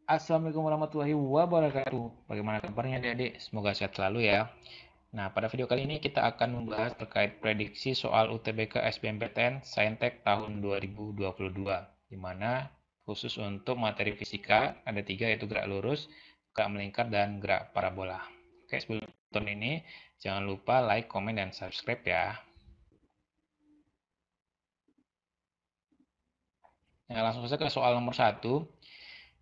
Assalamualaikum warahmatullahi wabarakatuh. Bagaimana kabarnya adik-adik? Semoga sehat selalu ya. Nah, pada video kali ini kita akan membahas terkait prediksi soal UTBK SBMPTN Saintek tahun 2022, di mana khusus untuk materi fisika ada 3 yaitu gerak lurus, gerak melingkar, dan gerak parabola. Oke, sebelum nonton ini jangan lupa like, komen, dan subscribe ya. Nah, langsung saja ke soal nomor 1.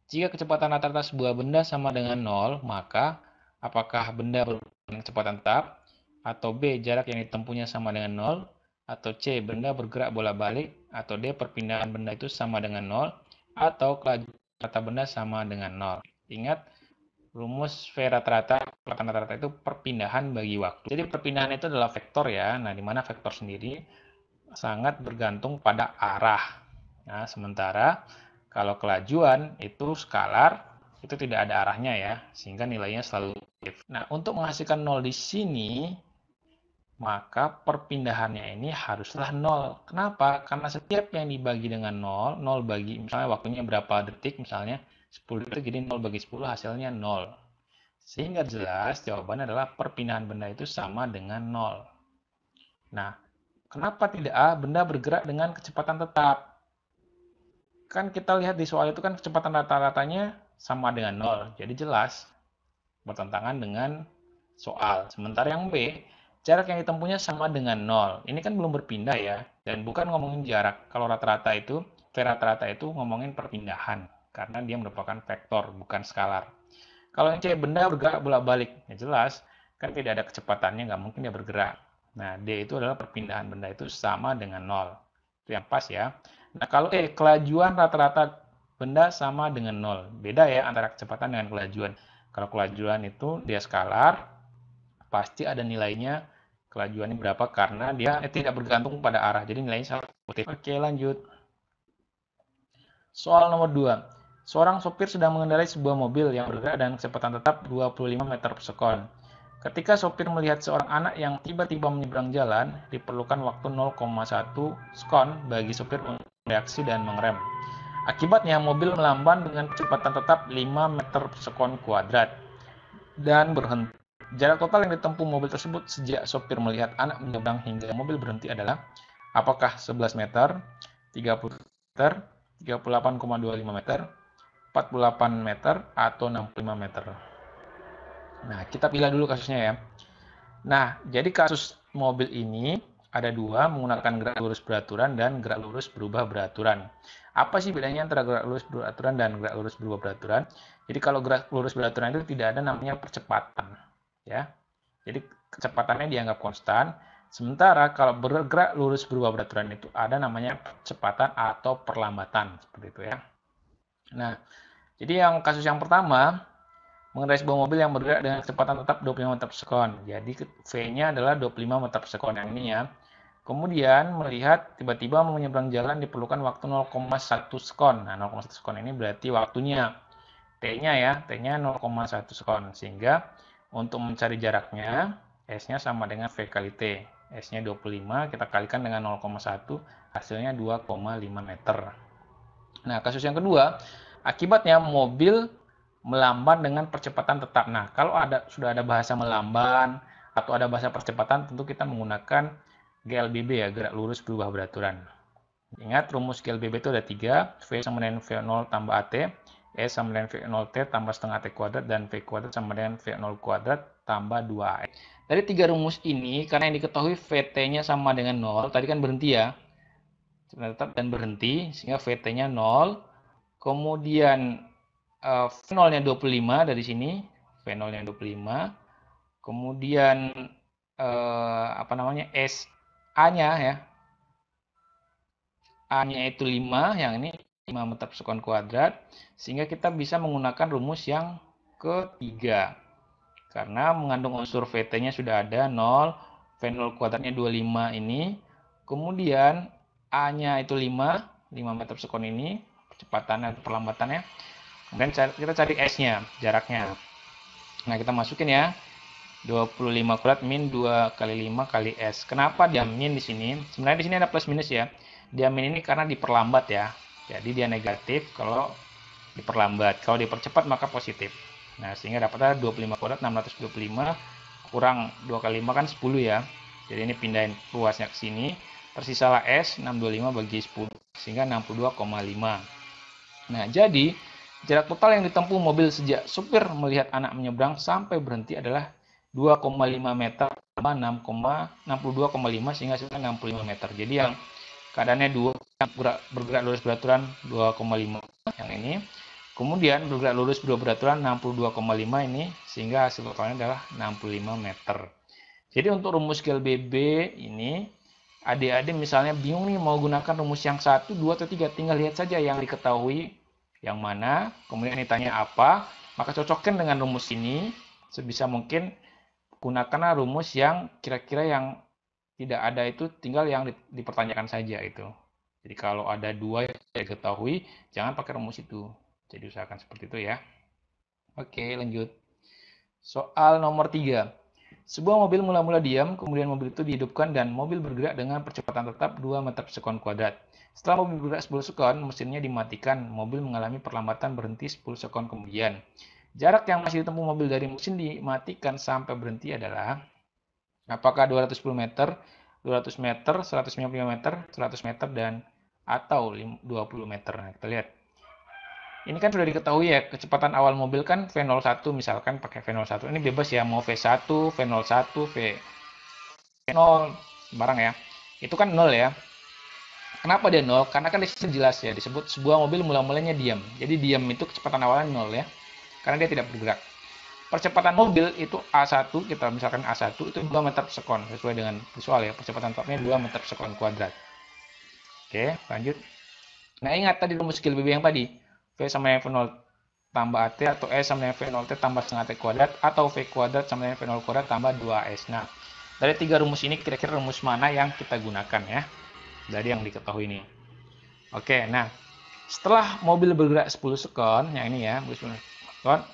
Jika kecepatan rata-rata sebuah benda sama dengan 0, maka apakah benda bergerak dengan kecepatan tetap? Atau B, jarak yang ditempuhnya sama dengan 0? Atau C, benda bergerak bolak-balik? Atau D, perpindahan benda itu sama dengan 0? Atau kelajuan rata benda sama dengan 0? Ingat, rumus V rata-rata, kecepatan rata-rata itu perpindahan bagi waktu. Jadi perpindahan itu adalah vektor ya. Nah, di mana vektor sendiri sangat bergantung pada arah. Nah, sementara kalau kelajuan itu skalar, itu tidak ada arahnya ya, sehingga nilainya selalu positif. Nah, untuk menghasilkan 0 di sini, maka perpindahannya ini haruslah 0. Kenapa? Karena setiap yang dibagi dengan 0, 0 bagi, misalnya waktunya berapa detik, misalnya 10 detik, jadi 0 bagi 10 hasilnya 0. Sehingga jelas jawabannya adalah perpindahan benda itu sama dengan 0. Nah, kenapa tidak A? Benda bergerak dengan kecepatan tetap. Kan kita lihat di soal itu kan kecepatan rata-ratanya sama dengan 0. Jadi jelas bertentangan dengan soal. Sementara yang B, jarak yang ditempuhnya sama dengan 0. Ini kan belum berpindah ya. Dan bukan ngomongin jarak. Kalau rata-rata itu, rata-rata itu ngomongin perpindahan. Karena dia merupakan vektor, bukan skalar. Kalau yang C, benda bergerak bolak-balik. Ya jelas, kan tidak ada kecepatannya, nggak mungkin dia bergerak. Nah, D itu adalah perpindahan benda itu sama dengan 0. Itu yang pas ya. Nah, kalau kelajuan rata-rata benda sama dengan 0. Beda ya antara kecepatan dengan kelajuan. Kalau kelajuan itu dia skalar, pasti ada nilainya kelajuannya berapa karena dia tidak bergantung pada arah. Jadi nilainya selalu positif. Oke, lanjut. Soal nomor 2. Seorang sopir sedang mengendarai sebuah mobil yang bergerak dengan kecepatan tetap 25 meter per sekon. Ketika sopir melihat seorang anak yang tiba-tiba menyeberang jalan, diperlukan waktu 0,1 sekon bagi sopir untuk bereaksi dan mengerem. Akibatnya, mobil melamban dengan kecepatan tetap 5 meter per sekon kuadrat dan berhenti. Jarak total yang ditempuh mobil tersebut sejak sopir melihat anak menyeberang hingga mobil berhenti adalah apakah 11 meter, 30 meter, 38,25 meter, 48 meter, atau 65 meter. Nah, kita pilih dulu kasusnya ya. Nah, jadi kasus mobil ini ada dua, menggunakan gerak lurus beraturan dan gerak lurus berubah beraturan. Apa sih bedanya antara gerak lurus beraturan dan gerak lurus berubah beraturan? Jadi kalau gerak lurus beraturan itu tidak ada namanya percepatan, ya. Jadi kecepatannya dianggap konstan. Sementara kalau bergerak lurus berubah beraturan itu ada namanya percepatan atau perlambatan, seperti itu ya. Nah, jadi yang kasus yang pertama, mengendarai sebuah mobil yang bergerak dengan kecepatan tetap 25 meter per sekon. Jadi V-nya adalah 25 meter per sekon yang ini ya. Kemudian melihat tiba-tiba menyeberang jalan diperlukan waktu 0,1 sekon. Nah, 0,1 sekon ini berarti waktunya. T-nya ya, T-nya 0,1 sekon. Sehingga untuk mencari jaraknya, S-nya sama dengan V kali T. S-nya 25, kita kalikan dengan 0,1, hasilnya 2,5 meter. Nah, kasus yang kedua, akibatnya mobil melamban dengan percepatan tetap. Nah, kalau sudah ada bahasa melamban atau ada bahasa percepatan, tentu kita menggunakan GLBB ya, gerak lurus berubah beraturan. Ingat, rumus GLBB itu ada 3, V sama dengan V0 tambah AT, S sama dengan V0T tambah setengah T kuadrat, dan V kuadrat sama dengan V0 kuadrat tambah 2AX. Dari 3 rumus ini, karena yang diketahui VT-nya sama dengan 0, tadi kan berhenti ya, tetap dan berhenti, sehingga VT-nya 0, kemudian V0-nya 25 dari sini, V0-nya 25. Kemudian apa namanya? SA-nya ya. A-nya itu 5, yang ini 5 meter per sekon kuadrat, sehingga kita bisa menggunakan rumus yang ketiga. Karena mengandung unsur VT-nya sudah ada 0, V0 kuadratnya 25 ini. Kemudian A-nya itu 5 meter per sekon ini, kecepatannya atau perlambatannya. Kemudian kita cari S-nya, jaraknya. Nah, kita masukin ya. 25 kuadrat min 2 kali 5 kali S. Kenapa dia min di sini? Sebenarnya di sini ada plus minus ya. Dia min ini karena diperlambat ya. Jadi dia negatif kalau diperlambat. Kalau dipercepat maka positif. Nah, sehingga dapatnya 25 kuadrat 625 kurang 2 kali 5 kan 10 ya. Jadi ini pindahin luasnya ke sini. Tersisalah S 625 bagi 10 sehingga 62,5. Nah, jadi jarak total yang ditempuh mobil sejak supir melihat anak menyeberang sampai berhenti adalah 2,5 meter tambah 62,5 sehingga hasilnya 65 meter. Jadi yang keadaannya bergerak lurus beraturan 2,5 yang ini. Kemudian bergerak lurus beraturan 62,5 ini sehingga hasil totalnya adalah 65 meter. Jadi untuk rumus GLBB ini adik-adik misalnya bingung nih mau gunakan rumus yang 1, 2, atau 3, tinggal lihat saja yang diketahui yang mana, kemudian ditanya apa, maka cocokkan dengan rumus ini. Sebisa mungkin gunakanlah rumus yang kira-kira yang tidak ada itu tinggal yang dipertanyakan saja itu. Jadi kalau ada 2 yang diketahui, jangan pakai rumus itu. Jadi usahakan seperti itu ya. Oke, lanjut. Soal nomor 3. Sebuah mobil mula-mula diam, kemudian mobil itu dihidupkan dan mobil bergerak dengan percepatan tetap 2 meter per sekon kuadrat. Setelah mobil bergerak 10 sekon, mesinnya dimatikan, mobil mengalami perlambatan berhenti 10 sekon kemudian. Jarak yang masih ditempuh mobil dari mesin dimatikan sampai berhenti adalah apakah 210 meter, 200 meter, 195 meter, 100 meter, dan atau 20 meter. Nah, kita lihat. Ini kan sudah diketahui ya, kecepatan awal mobil kan V01, misalkan pakai V01. Ini bebas ya, mau V1, V01, V0, barang ya. Itu kan 0 ya. Kenapa dia 0? Karena kan disitu jelas ya, disebut sebuah mobil mula-mulanya diam. Jadi diam itu kecepatan awalnya 0 ya. Karena dia tidak bergerak. Percepatan mobil itu A1, kita misalkan A1 itu 2 meter per sekon. Sesuai dengan visual ya, percepatan tetapnya 2 meter per sekon kuadrat. Oke, lanjut. Nah, ingat tadi rumus GLBB yang tadi. V sama dengan V0 tambah AT atau S sama dengan V0T tambah setengah T kuadrat atau V kuadrat sama dengan V0 kuadrat tambah 2S. Nah, dari 3 rumus ini kira-kira rumus mana yang kita gunakan ya? Dari yang diketahui ini. Oke, nah setelah mobil bergerak 10 sekon, yang ini ya,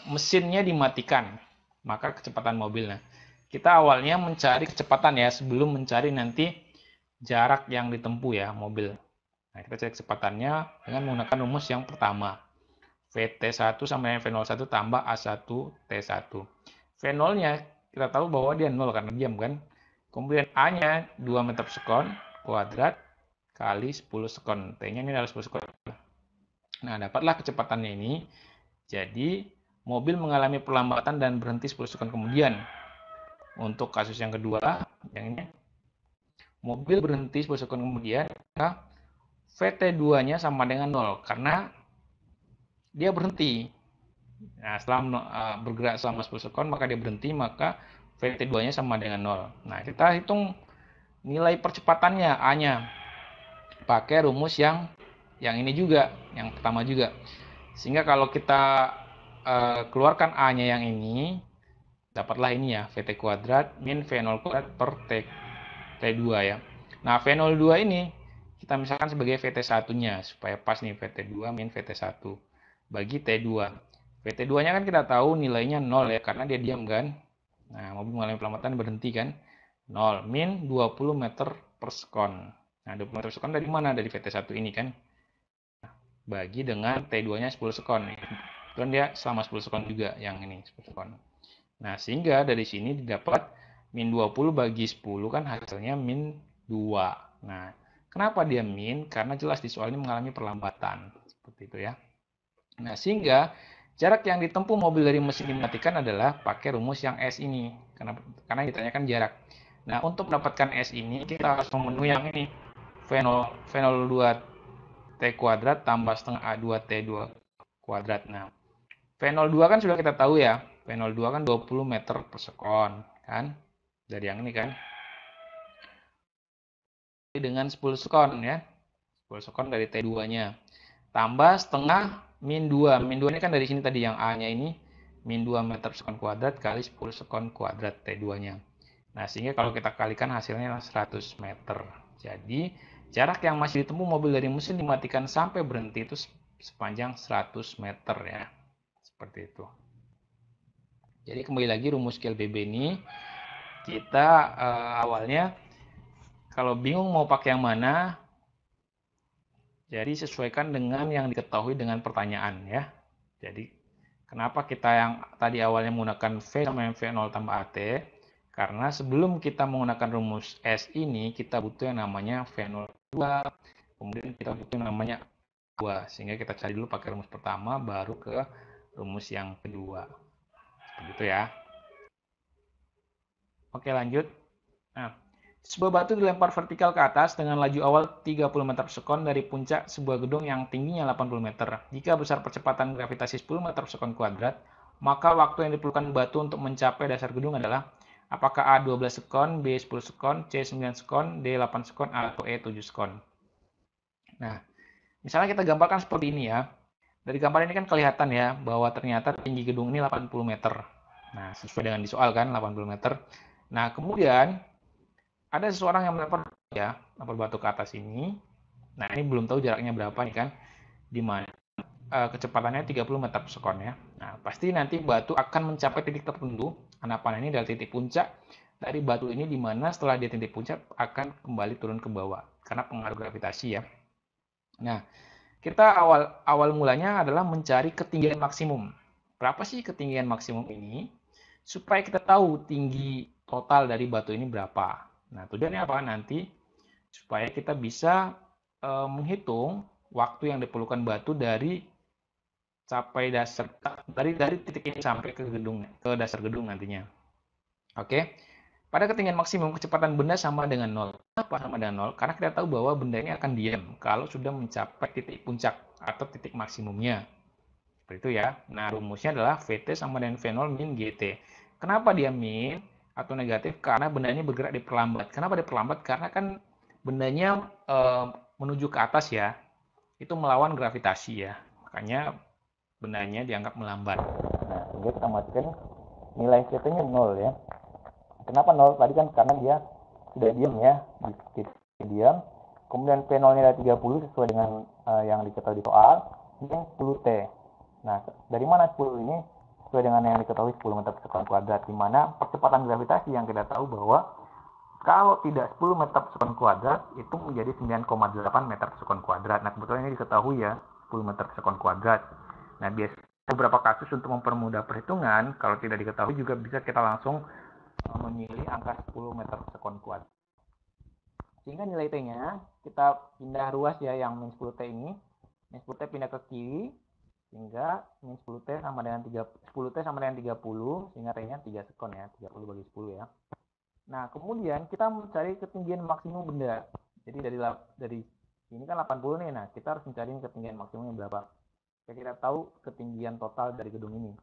mesinnya dimatikan, maka kecepatan mobil. Nah, kita awalnya mencari kecepatan ya, sebelum mencari nanti jarak yang ditempuh ya mobil. Nah, kita cari kecepatannya dengan menggunakan rumus yang pertama. VT1 sama dengan V01 tambah A1 T1. V0-nya kita tahu bahwa dia 0 karena diam kan. Kemudian A-nya 2 meter per sekon kuadrat kali 10 sekon. T-nya ini adalah 10 sekon. Nah, dapatlah kecepatannya ini. Jadi, mobil mengalami perlambatan dan berhenti 10 sekon kemudian. Untuk kasus yang kedua, yang ini, mobil berhenti 10 sekon kemudian, VT2-nya sama dengan 0 karena dia berhenti. Nah, setelah bergerak selama 10 sekon, maka dia berhenti, maka VT2-nya sama dengan 0. Nah, kita hitung nilai percepatannya, A-nya. Pakai rumus yang ini juga, yang pertama juga. Sehingga kalau kita keluarkan A-nya yang ini, dapatlah ini ya, VT kuadrat min V0 kuadrat per T2 ya. Nah, V02 ini kita misalkan sebagai VT1-nya, supaya pas nih VT2 min VT1 bagi T2. VT2-nya kan kita tahu nilainya 0 ya, karena dia diam kan. Nah, mobil mengalami perlambatan berhenti kan. 0 min 20 meter per sekon. Nah, 20 meter per sekon dari mana? Dari VT1 ini kan. Bagi dengan T2-nya 10 sekon. Dan dia selama 10 sekon juga yang ini 10 sekon. Nah, sehingga dari sini didapat min 20 bagi 10 kan hasilnya min 2. Nah, kenapa dia min? Karena jelas di soal ini mengalami perlambatan. Seperti itu ya. Nah, sehingga jarak yang ditempuh mobil dari mesin dimatikan adalah pakai rumus yang S ini. Karena ditanyakan jarak. Nah, untuk mendapatkan S ini, kita harus memenuhi yang ini. V02 T kuadrat tambah setengah A2 T2 kuadrat. Nah, V02 kan sudah kita tahu ya. V02 kan 20 meter per sekon. Kan? Dari yang ini kan. Dengan 10 sekon ya. 10 sekon dari T2-nya. Tambah setengah min 2. Min 2 ini kan dari sini tadi yang A-nya ini. Min 2 meter per sekon kuadrat kali 10 sekon kuadrat T2-nya. Nah, sehingga kalau kita kalikan hasilnya 100 meter. Jadi, jarak yang masih ditempuh mobil dari mesin dimatikan sampai berhenti itu sepanjang 100 meter ya. Seperti itu. Jadi, kembali lagi rumus GLBB ini. Kita awalnya, kalau bingung mau pakai yang mana, jadi sesuaikan dengan yang diketahui dengan pertanyaan ya. Jadi, kenapa kita yang tadi awalnya menggunakan V sama V0 tambah AT? Karena sebelum kita menggunakan rumus S ini, kita butuh yang namanya V02, kemudian kita butuh yang namanya A2. Sehingga kita cari dulu pakai rumus pertama, baru ke rumus yang kedua. Seperti itu ya. Oke, lanjut. Nah, sebuah batu dilempar vertikal ke atas dengan laju awal 30 meter per sekon dari puncak sebuah gedung yang tingginya 80 meter. Jika besar percepatan gravitasi 10 meter per sekon kuadrat, maka waktu yang diperlukan batu untuk mencapai dasar gedung adalah apakah A 12 sekon, B 10 sekon, C 9 sekon, D 8 sekon, atau E 7 sekon. Nah, misalnya kita gambarkan seperti ini ya. Dari gambar ini kan kelihatan ya bahwa ternyata tinggi gedung ini 80 meter. Nah, sesuai dengan di soal kan 80 meter. Nah, kemudian ada seseorang yang melempar batu ke atas ini. Nah, ini belum tahu jaraknya berapa nih kan. Di mana kecepatannya 30 meter per sekon ya. Nah, pasti nanti batu akan mencapai titik tertentu. Karena panah ini adalah titik puncak dari batu ini, di mana setelah dia titik puncak akan kembali turun ke bawah karena pengaruh gravitasi ya. Nah, kita awal mulanya adalah mencari ketinggian maksimum. Berapa sih ketinggian maksimum ini? Supaya kita tahu tinggi total dari batu ini berapa. Nah, tujuannya apa? Nanti supaya kita bisa menghitung waktu yang diperlukan batu dari titik ini sampai ke dasar gedung nantinya. Oke. Pada ketinggian maksimum, kecepatan benda sama dengan 0. Kenapa sama dengan 0? Karena kita tahu bahwa benda ini akan diam kalau sudah mencapai titik puncak atau titik maksimumnya. Seperti itu ya. Nah, rumusnya adalah VT sama dengan V0 min GT. Kenapa dia min atau negatif? Karena benda ini bergerak diperlambat. Kenapa diperlambat? Karena kan bendanya menuju ke atas ya. Itu melawan gravitasi ya. Makanya bendanya dianggap melambat. Nah, sehingga kita matikan nilai VT-nya 0 ya. Kenapa 0? Tadi kan karena dia sudah diam ya, diam. Kemudian P0-nya ada 30 sesuai dengan yang diketahui di soal. Ini 10T. Nah, dari mana 10 ini? Sesuai dengan yang diketahui 10 meter per sekon kuadrat, di mana percepatan gravitasi yang kita tahu bahwa kalau tidak 10 meter per sekon kuadrat, itu menjadi 9,8 meter per sekon kuadrat. Nah, kebetulan ini diketahui ya, 10 meter per sekon kuadrat. Nah, biasanya beberapa kasus untuk mempermudah perhitungan, kalau tidak diketahui juga bisa kita langsung memilih angka 10 meter per sekon kuadrat. Sehingga nilai T-nya kita pindah ruas ya, yang min 10T ini. Min 10T pindah ke kiri, sehingga min 10T sama dengan 10T sama dengan 30, sehingga T-nya 3 sekon ya, 30 bagi 10 ya. Nah, kemudian kita mencari ketinggian maksimum benda. Jadi dari ini kan 80 nih, nah kita harus mencari ketinggian maksimumnya berapa. Kita tahu ketinggian total dari gedung ini.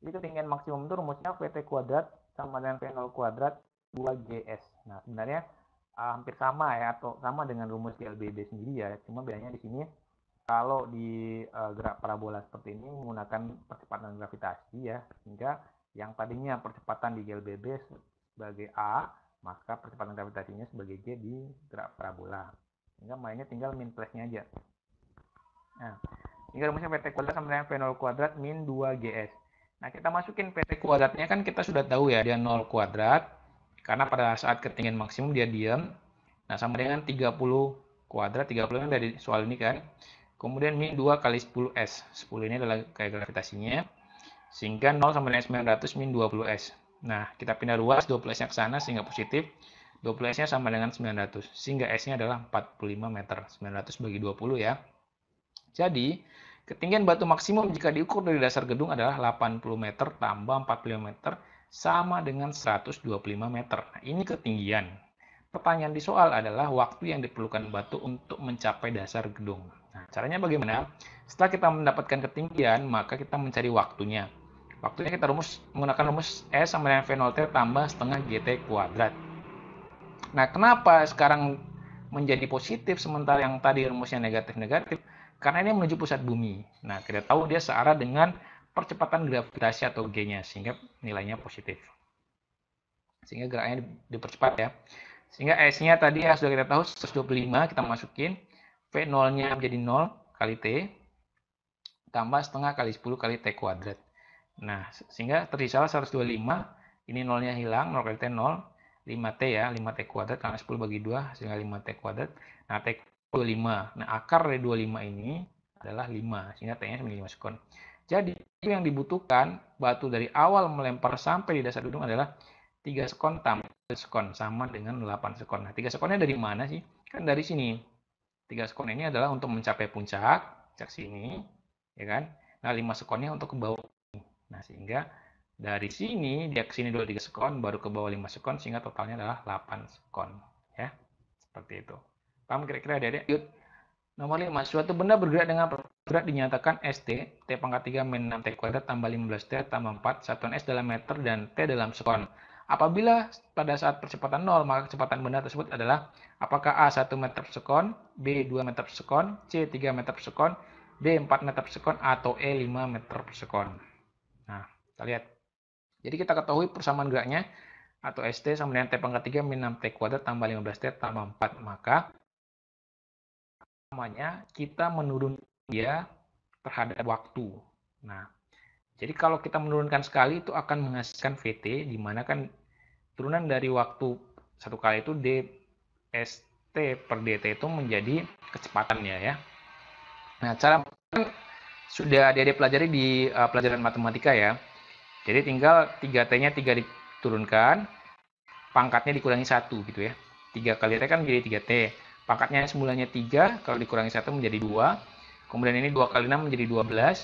Jadi ketinggian maksimum itu rumusnya VT kuadrat sama dengan V0 kuadrat 2GS. Nah, sebenarnya hampir sama ya, atau sama dengan rumus GLBB sendiri ya. Cuma bedanya di sini kalau di gerak parabola seperti ini menggunakan percepatan gravitasi ya, sehingga yang tadinya percepatan di GLBB sebagai A, maka percepatan gravitasinya sebagai G di gerak parabola. Sehingga mainnya tinggal min plusnya aja. Nah, sehingga rumusnya VT kuadrat sama dengan V0 kuadrat min 2GS. Nah, kita masukin PT kuadratnya kan kita sudah tahu ya, dia 0 kuadrat. Karena pada saat ketinggian maksimum dia diam. Nah, sama dengan 30 kuadrat. 30 kan dari soal ini kan. Kemudian min 2 kali 10S. 10 ini adalah kayak gravitasinya. Sehingga 0 sama dengan 900 min 20S. Nah, kita pindah ruas 20S-nya ke sana sehingga positif. 20S-nya sama dengan 900. Sehingga S-nya adalah 45 meter. 900 bagi 20 ya. Jadi, ketinggian batu maksimum jika diukur dari dasar gedung adalah 80 meter tambah 45 meter sama dengan 125 meter. Nah, ini ketinggian. Pertanyaan di soal adalah waktu yang diperlukan batu untuk mencapai dasar gedung. Nah, caranya bagaimana? Setelah kita mendapatkan ketinggian, maka kita mencari waktunya. Waktunya kita menggunakan rumus S sama dengan V0T tambah setengah GT kuadrat. Nah, kenapa sekarang menjadi positif sementara yang tadi rumusnya negatif-negatif? Karena ini menuju pusat bumi. Nah, kita tahu dia searah dengan percepatan gravitasi atau G-nya, sehingga nilainya positif. Sehingga geraknya dipercepat ya. Sehingga S-nya tadi ya sudah kita tahu 125, kita masukin. V0-nya menjadi 0 kali T, tambah setengah kali 10 kali T kuadrat. Nah, sehingga tersisa 125, ini 0-nya hilang, 0 kali T 0, 5T ya, 5T kuadrat, karena 10 bagi 2, sehingga 5T kuadrat. Nah, T 25. Nah, akar dari 25 ini adalah 5, sehingga T-nya 5 sekon. Jadi yang dibutuhkan batu dari awal melempar sampai di dasar gunung adalah 3 sekon tambah 1 sekon sama dengan 8 sekon. Nah, 3 sekonnya dari mana sih? Kan dari sini. 3 sekon ini adalah untuk mencapai puncak, puncak sini, ya kan? Nah, 5 sekonnya untuk ke bawah. Nah, sehingga dari sini dia ke sini dulu 3 sekon, baru ke bawah 5 sekon, sehingga totalnya adalah 8 sekon. Ya, seperti itu. Paham kira-kira adik-adik? Yuk. Nomor 5, suatu benda bergerak dengan berat dinyatakan ST, T pangkat 3 min 6T kuadrat tambah 15T tambah 4, satuan S dalam meter dan T dalam sekon. Apabila pada saat percepatan 0, maka kecepatan benda tersebut adalah apakah A 1 meter per sekon, B 2 meter per sekon, C 3 meter per sekon, D 4 meter per sekon, atau E 5 meter per sekon. Nah, kita lihat. Jadi kita ketahui persamaan geraknya, atau ST sama dengan T pangkat 3 min 6T kuadrat tambah 15T tambah 4. Maka kita menurunkan dia terhadap waktu. Nah, jadi kalau kita menurunkan sekali itu akan menghasilkan VT, di mana kan turunan dari waktu satu kali itu dst per dt itu menjadi kecepatannya ya. Nah, cara sudah adik-adik pelajari di pelajaran matematika ya. Jadi tinggal 3T-nya 3 diturunkan, pangkatnya dikurangi 1 gitu ya. 3 kali T kan menjadi 3T. Pangkatnya semulanya 3, kalau dikurangi 1 menjadi 2. Kemudian ini 2 kali 6 menjadi 12.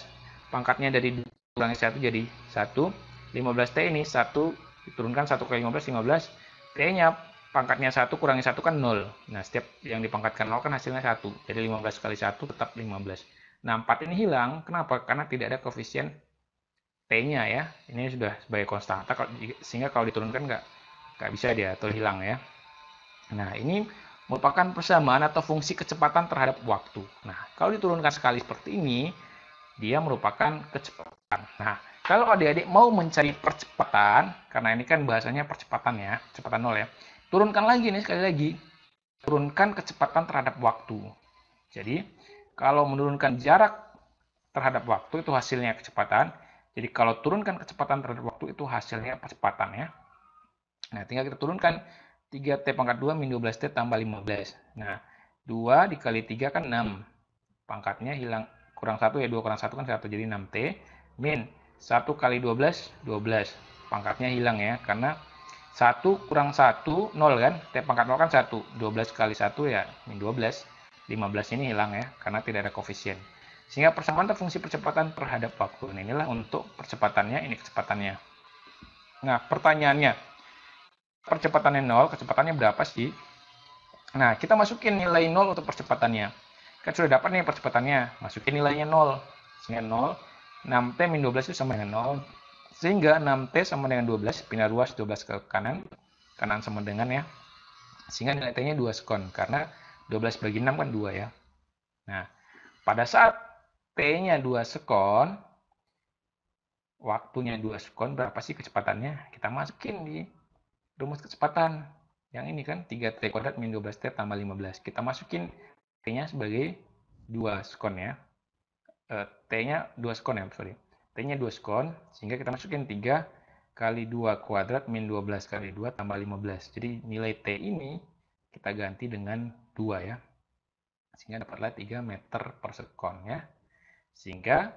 Pangkatnya dari kurangi 1 jadi 1. 15T ini 1 diturunkan 1 kali 15, 15. T-nya pangkatnya 1 kurangi 1 kan 0. Nah, setiap yang dipangkatkan 0 kan hasilnya 1. Jadi 15 kali 1 tetap 15. Nah, 4 ini hilang. Kenapa? Karena tidak ada koefisien T-nya ya. Ini sudah sebagai konstanta, sehingga kalau diturunkan nggak bisa dia atau hilang ya. Nah, ini merupakan persamaan atau fungsi kecepatan terhadap waktu. Nah, kalau diturunkan sekali seperti ini, dia merupakan kecepatan. Nah, kalau adik-adik mau mencari percepatan, karena ini kan bahasanya percepatan ya, kecepatan 0 ya, turunkan lagi nih sekali lagi. Turunkan kecepatan terhadap waktu. Jadi, kalau menurunkan jarak terhadap waktu itu hasilnya kecepatan. Jadi, kalau turunkan kecepatan terhadap waktu itu hasilnya percepatan ya. Nah, tinggal kita turunkan 3T pangkat 2 min 12T tambah 15. Nah, 2 dikali 3 kan 6. Pangkatnya hilang, kurang 1 ya, 2 kurang 1 kan 1, jadi 6T. Min 1 kali 12, 12. Pangkatnya hilang ya, karena 1 kurang 1, 0 kan. T pangkat 0 kan 1. 12 kali 1 ya, min 12. 15 ini hilang ya, karena tidak ada koefisien. Sehingga persamaan fungsi percepatan terhadap waktu. Nah, inilah untuk percepatannya, ini kecepatannya. Nah, pertanyaannya, percepatannya 0, kecepatannya berapa sih? Nah, kita masukin nilai 0 untuk percepatannya. Kan sudah dapat nih percepatannya, masukin nilainya 0. Sehingga 0, 6T min 12 itu sama dengan 0. Sehingga 6T sama dengan 12, pindah ruas 12 ke kanan, kanan sama dengan ya. Sehingga nilai T-nya 2 sekon, karena 12 bagi 6 kan 2 ya. Nah, pada saat T-nya 2 sekon, waktunya 2 sekon, berapa sih kecepatannya? Kita masukin di rumus kecepatan yang ini kan 3T kuadrat min 12T tambah 15. Kita masukin T-nya sebagai 2 sekon ya. T-nya 2 sekon ya, sorry. T-nya 2 sekon, sehingga kita masukin 3 kali 2 kuadrat min 12 kali 2 tambah 15. Jadi nilai T ini kita ganti dengan 2 ya. Sehingga dapatlah 3 meter per sekon ya. Sehingga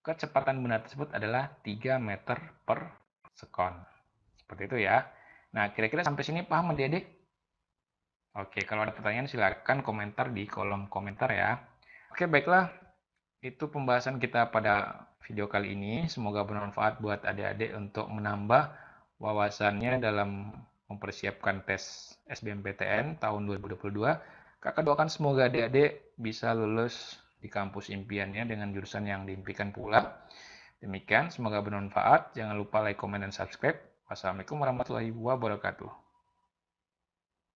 kecepatan benda tersebut adalah 3 meter per sekon. Seperti itu ya. Nah, kira-kira sampai sini paham adik-adik? Oke, kalau ada pertanyaan silakan komentar di kolom komentar ya. Oke, baiklah. Itu pembahasan kita pada video kali ini. Semoga bermanfaat buat adik-adik untuk menambah wawasannya dalam mempersiapkan tes SBMPTN tahun 2022. Kakak doakan semoga adik-adik bisa lulus di kampus impiannya dengan jurusan yang diimpikan pula. Demikian, semoga bermanfaat. Jangan lupa like, komen, dan subscribe. Wassalamualaikum warahmatullahi wabarakatuh.